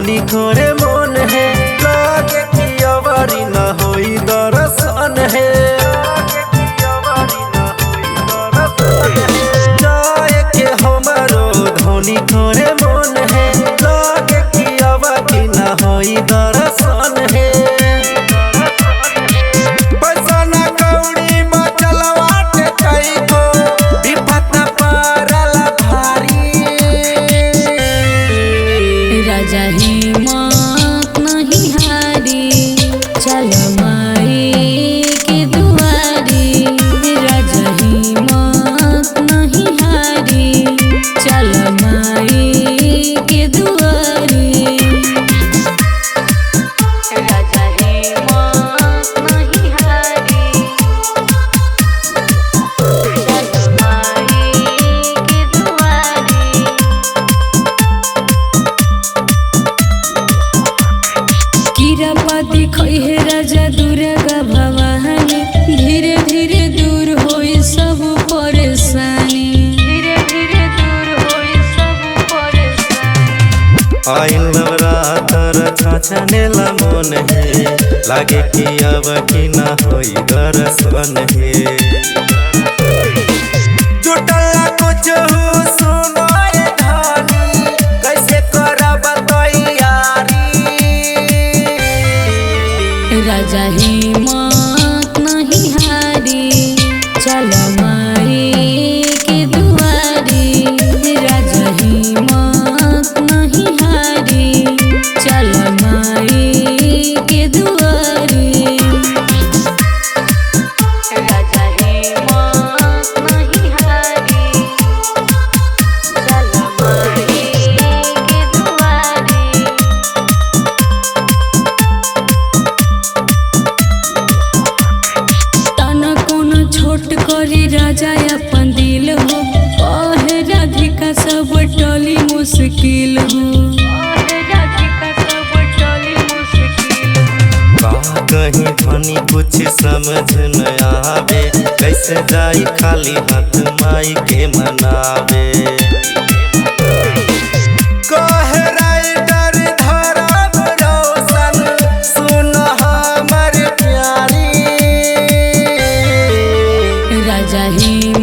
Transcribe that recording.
धनी करे मन है, लागे कि अवारी न होई दर्शन है। जाए के हमारो धनी करे मन है, लागे कि अवारी न होई दर्शन है। राजा हिम्मत नहीं हारी, चल माई के दुआरी। राजा हिम्मत नहीं हारी, चल माई के दुआरी। राजा हिम्मत नहीं हारी, चल माई के दुआरी। कीरापति खैहे राजा दुर्गा भवानी, धीरे धीरे दूर होई सब परेशानी। धीरे धीरे दूर होई सब परेशानी। आइल नवरात्र छाछनेला मन है, लागे कि अब कि न होई दर्शन है। जुटला कुछ सुनाए धानी, कैसे करब तैयारी। राजा हिम्मत नहीं हारी, चल माई के दुआरी। राजा हिम्मत नहीं हारी, चल माई के दुआरी। राजा हिम्मत नहीं हारी, चल माई के दुआरी। छोट करी राजा अपन दिल हो, कहे राधिका सब टली मुश्किल हो। राधिका सब टली मुश्किल हो। का कहीं धनी कुछ समझ न आवे, कैसे जाई खाली हाथ माई के मनावे। कहे राइडर धरम रोशन, सुन हमर प्यारी। राजा ही